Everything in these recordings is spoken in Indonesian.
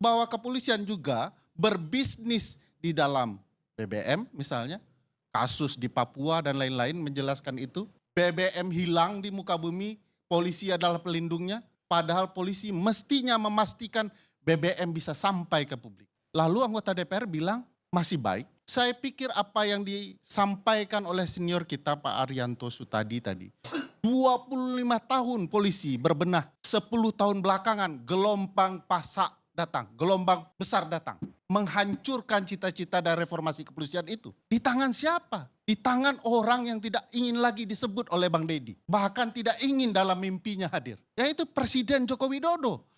bahwa kepolisian juga berbisnis di dalam BBM misalnya, kasus di Papua dan lain-lain menjelaskan itu. BBM hilang di muka bumi, polisi adalah pelindungnya, padahal polisi mestinya memastikan BBM bisa sampai ke publik. Lalu anggota DPR bilang masih baik. Saya pikir apa yang disampaikan oleh senior kita Pak Arianto Sutadi tadi. 25 tahun polisi berbenah, 10 tahun belakangan gelombang pasak datang, gelombang besar datang. Menghancurkan cita-cita dan reformasi kepolisian itu. Di tangan siapa? Di tangan orang yang tidak ingin lagi disebut oleh Bang Deddy. Bahkan tidak ingin dalam mimpinya hadir. Yaitu Presiden Joko Widodo.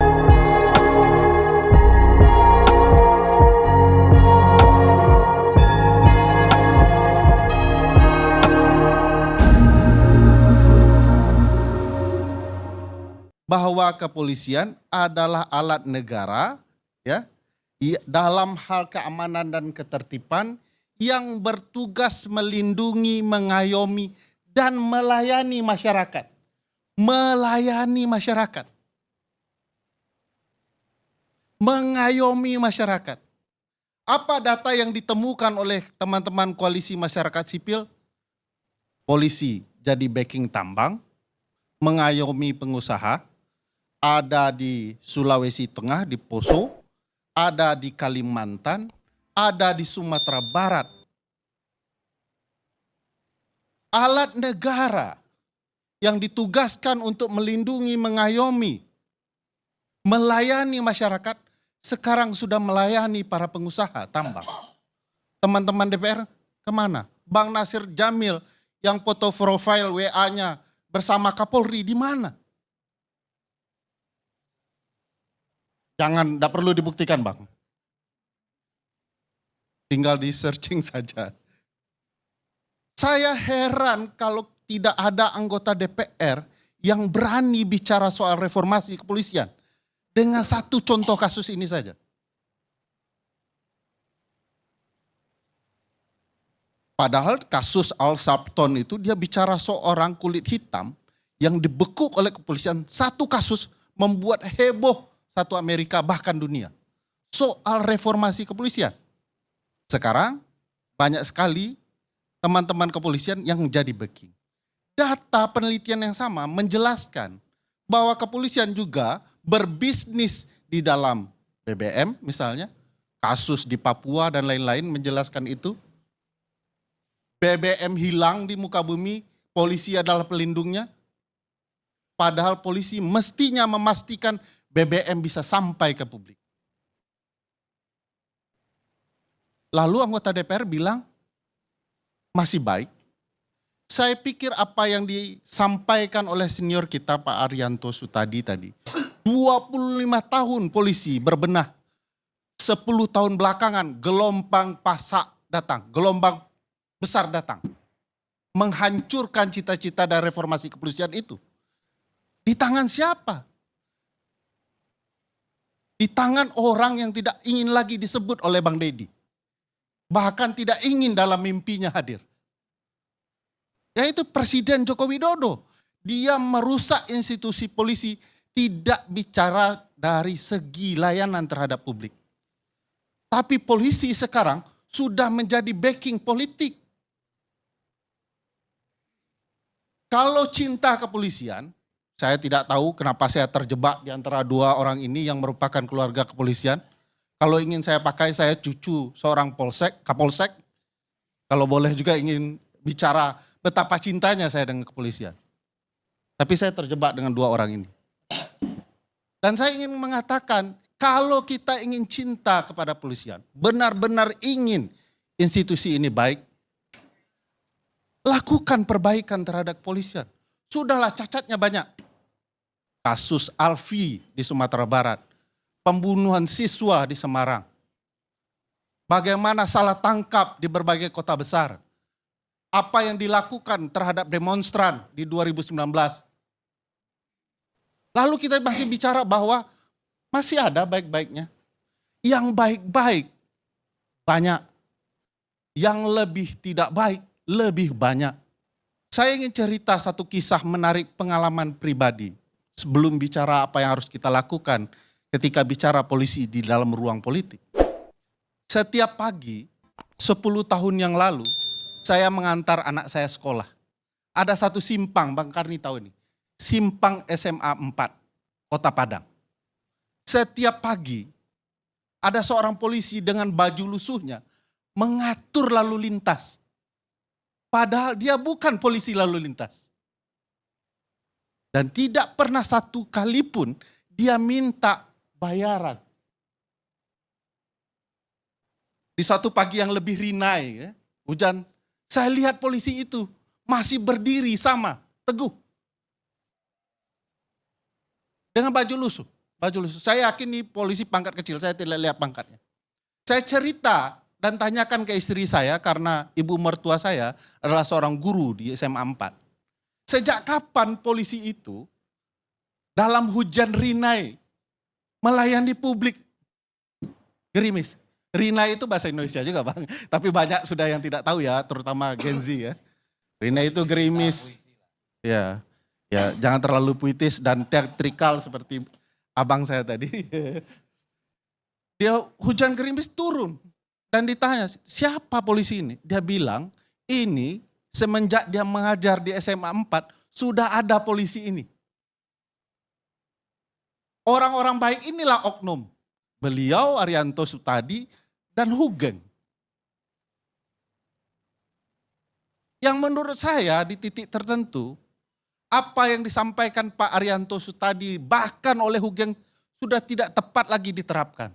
Bahwa kepolisian adalah alat negara ya dalam hal keamanan dan ketertiban yang bertugas melindungi, mengayomi dan melayani masyarakat. Melayani masyarakat. Mengayomi masyarakat. Apa data yang ditemukan oleh teman-teman koalisi masyarakat sipil? Polisi jadi backing tambang, mengayomi pengusaha, ada di Sulawesi Tengah, di Poso, ada di Kalimantan, ada di Sumatera Barat. Alat negara yang ditugaskan untuk melindungi, mengayomi, melayani masyarakat, sekarang sudah melayani para pengusaha tambang. Teman-teman DPR kemana? Bang Nasir Jamil yang foto profile WA-nya bersama Kapolri di mana? Jangan, tidak perlu dibuktikan Bang. Tinggal di searching saja. Saya heran kalau tidak ada anggota DPR yang berani bicara soal reformasi kepolisian. Dengan satu contoh kasus ini saja. Padahal kasus Al Sharpton itu dia bicara seorang kulit hitam yang dibekuk oleh kepolisian. Satu kasus membuat heboh satu Amerika bahkan dunia. Soal reformasi kepolisian. Sekarang banyak sekali teman-teman kepolisian yang menjadi backing. Data penelitian yang sama menjelaskan bahwa kepolisian juga berbisnis di dalam BBM misalnya. Kasus di Papua dan lain-lain menjelaskan itu. BBM hilang di muka bumi, polisi adalah pelindungnya. Padahal polisi mestinya memastikan BBM bisa sampai ke publik. Lalu anggota DPR bilang masih baik. Saya pikir apa yang disampaikan oleh senior kita Pak Arianto Sutadi tadi. 25 tahun polisi berbenah, 10 tahun belakangan gelombang pasak datang, gelombang besar datang. Menghancurkan cita-cita dan reformasi kepolisian itu. Di tangan siapa? Di tangan orang yang tidak ingin lagi disebut oleh Bang Deddy. Bahkan tidak ingin dalam mimpinya hadir. Yaitu Presiden Joko Widodo. Dia merusak institusi polisi, tidak bicara dari segi layanan terhadap publik. Tapi polisi sekarang sudah menjadi backing politik. Kalau cinta kepolisian, saya tidak tahu kenapa saya terjebak di antara dua orang ini yang merupakan keluarga kepolisian. Kalau ingin saya pakai, saya cucu seorang kapolsek. Kalau boleh juga ingin bicara betapa cintanya saya dengan kepolisian. Tapi saya terjebak dengan dua orang ini. Dan saya ingin mengatakan, kalau kita ingin cinta kepada kepolisian, benar-benar ingin institusi ini baik, lakukan perbaikan terhadap kepolisian. Sudahlah cacatnya banyak. Kasus Alfi di Sumatera Barat, pembunuhan siswa di Semarang, bagaimana salah tangkap di berbagai kota besar, apa yang dilakukan terhadap demonstran di 2019. Lalu kita masih bicara bahwa masih ada baik-baiknya. Yang baik-baik banyak, yang lebih tidak baik lebih banyak. Saya ingin cerita satu kisah menarik pengalaman pribadi. Sebelum bicara apa yang harus kita lakukan ketika bicara polisi di dalam ruang politik. Setiap pagi, 10 tahun yang lalu, saya mengantar anak saya sekolah. Ada satu simpang, Bang Karni tahu ini. Simpang SMA 4, Kota Padang. Setiap pagi, ada seorang polisi dengan baju lusuhnya mengatur lalu lintas. Padahal dia bukan polisi lalu lintas. Dan tidak pernah satu kali pun dia minta bayaran. Di suatu pagi yang lebih rinai, hujan, saya lihat polisi itu masih berdiri sama, teguh. Dengan baju lusuh. Saya yakin nih polisi pangkat kecil, saya tidak lihat pangkatnya. Saya cerita dan tanyakan ke istri saya karena ibu mertua saya adalah seorang guru di SMA 4. Sejak kapan polisi itu dalam hujan rinai melayani publik? Gerimis. Rinai itu bahasa Indonesia juga, Bang. Tapi banyak sudah yang tidak tahu ya, terutama Gen Z ya. Rinai itu gerimis. Ya, jangan terlalu puitis dan teatrikal seperti abang saya tadi. Dia hujan gerimis turun dan ditanya, siapa polisi ini? Dia bilang, ini semenjak dia mengajar di SMA 4 sudah ada polisi ini. Orang-orang baik inilah oknum. Beliau, Arianto Sutadi, dan Hugeng. Yang menurut saya di titik tertentu, apa yang disampaikan Pak Arianto Sutadi bahkan oleh Hugeng sudah tidak tepat lagi diterapkan.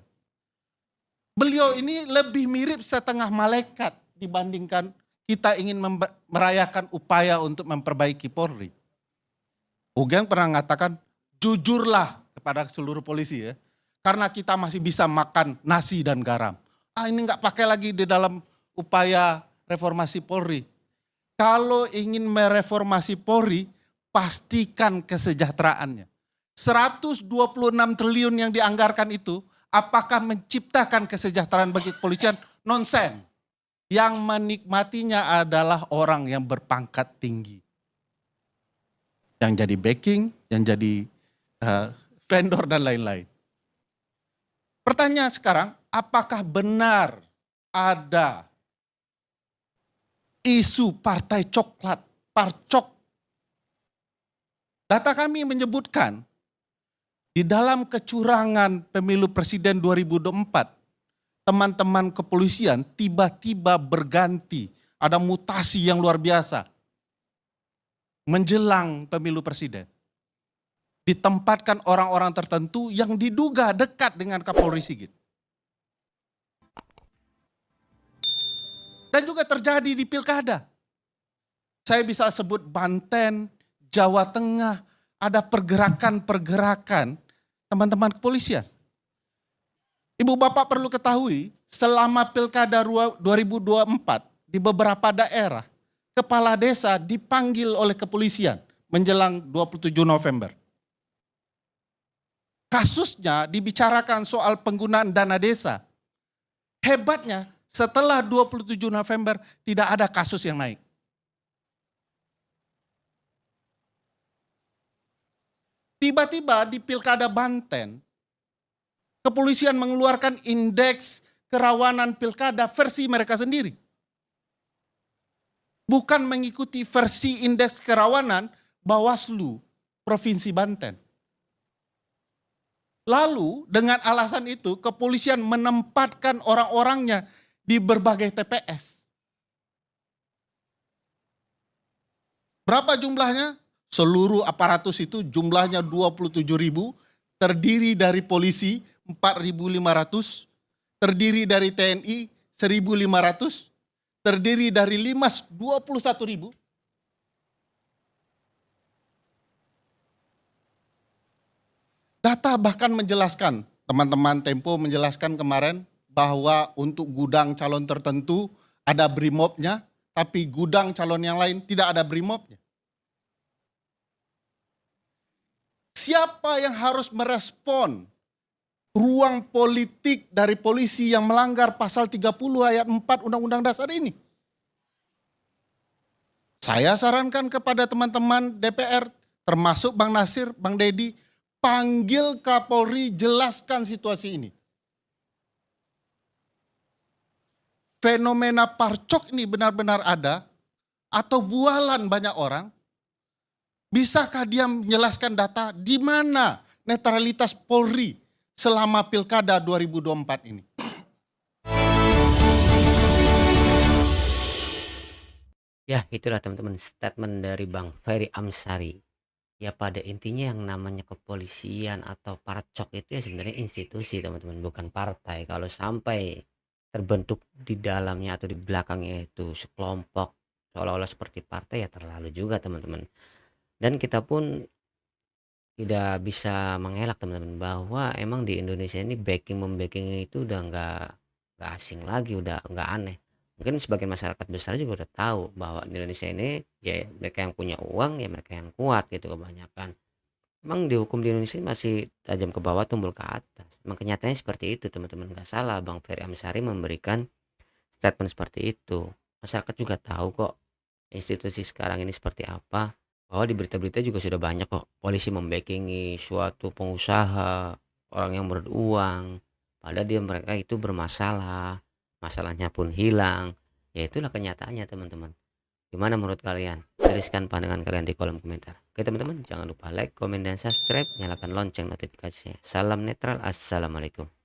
Beliau ini lebih mirip setengah malaikat dibandingkan kita ingin merayakan upaya untuk memperbaiki Polri. Hugeng pernah mengatakan, jujurlah kepada seluruh polisi ya, karena kita masih bisa makan nasi dan garam. Ini nggak pakai lagi di dalam upaya reformasi Polri. Kalau ingin mereformasi Polri, pastikan kesejahteraannya. 126 triliun yang dianggarkan itu, apakah menciptakan kesejahteraan bagi kepolisian? Nonsen. Yang menikmatinya adalah orang yang berpangkat tinggi. Yang jadi backing, yang jadi vendor dan lain-lain. Pertanyaan sekarang, apakah benar ada isu partai coklat, parcok? Data kami menyebutkan di dalam kecurangan pemilu presiden 2024, teman-teman kepolisian tiba-tiba berganti, ada mutasi yang luar biasa menjelang pemilu presiden. Ditempatkan orang-orang tertentu yang diduga dekat dengan Kapolri Sigit. Dan juga terjadi di pilkada. Saya bisa sebut Banten, Jawa Tengah, ada pergerakan-pergerakan teman-teman kepolisian. Ibu bapak perlu ketahui, selama pilkada 2024 di beberapa daerah, kepala desa dipanggil oleh kepolisian menjelang 27 November. Kasusnya dibicarakan soal penggunaan dana desa. Hebatnya setelah 27 November tidak ada kasus yang naik. Tiba-tiba di pilkada Banten, kepolisian mengeluarkan indeks kerawanan pilkada versi mereka sendiri. Bukan mengikuti versi indeks kerawanan Bawaslu Provinsi Banten. Lalu dengan alasan itu kepolisian menempatkan orang-orangnya di berbagai TPS. Berapa jumlahnya? Seluruh aparatus itu jumlahnya 27.000, terdiri dari polisi 4.500, terdiri dari TNI 1.500, terdiri dari Limas 21.000. Data bahkan menjelaskan, teman-teman Tempo menjelaskan kemarin bahwa untuk gudang calon tertentu ada brimobnya, tapi gudang calon yang lain tidak ada brimobnya. Siapa yang harus merespon ruang politik dari polisi yang melanggar pasal 30 ayat 4 Undang-Undang Dasar ini? Saya sarankan kepada teman-teman DPR, termasuk Bang Nasir, Bang Dedi, Panggil Kapolri, jelaskan situasi ini. Fenomena parcok ini benar-benar ada atau bualan banyak orang? Bisakah dia menjelaskan data di mana netralitas Polri selama Pilkada 2024 ini? Ya, itulah teman-teman statement dari Bang Ferry Amsari. Ya pada intinya yang namanya kepolisian atau parcok itu ya sebenarnya institusi teman-teman, bukan partai. Kalau sampai terbentuk di dalamnya atau di belakangnya itu sekelompok seolah-olah seperti partai ya terlalu juga teman-teman. Dan kita pun tidak bisa mengelak teman-teman bahwa emang di Indonesia ini backing itu udah nggak asing lagi, udah nggak aneh. Mungkin sebagian masyarakat besar juga udah tahu bahwa di Indonesia ini ya mereka yang punya uang ya mereka yang kuat gitu kebanyakan. Emang dihukum di Indonesia masih tajam ke bawah tumbul ke atas. Emang kenyataannya seperti itu teman-teman, nggak salah Bang Ferry Amsari memberikan statement seperti itu. Masyarakat juga tahu kok institusi sekarang ini seperti apa. Bahwa di berita-berita juga sudah banyak kok polisi membackingi suatu pengusaha, orang yang beruang, padahal mereka itu bermasalah, masalahnya pun hilang. Ya itulah kenyataannya teman-teman. Gimana menurut kalian? Tuliskan pandangan kalian di kolom komentar. Oke teman-teman, jangan lupa like, komen, dan subscribe. Nyalakan lonceng notifikasinya. Salam netral, assalamualaikum.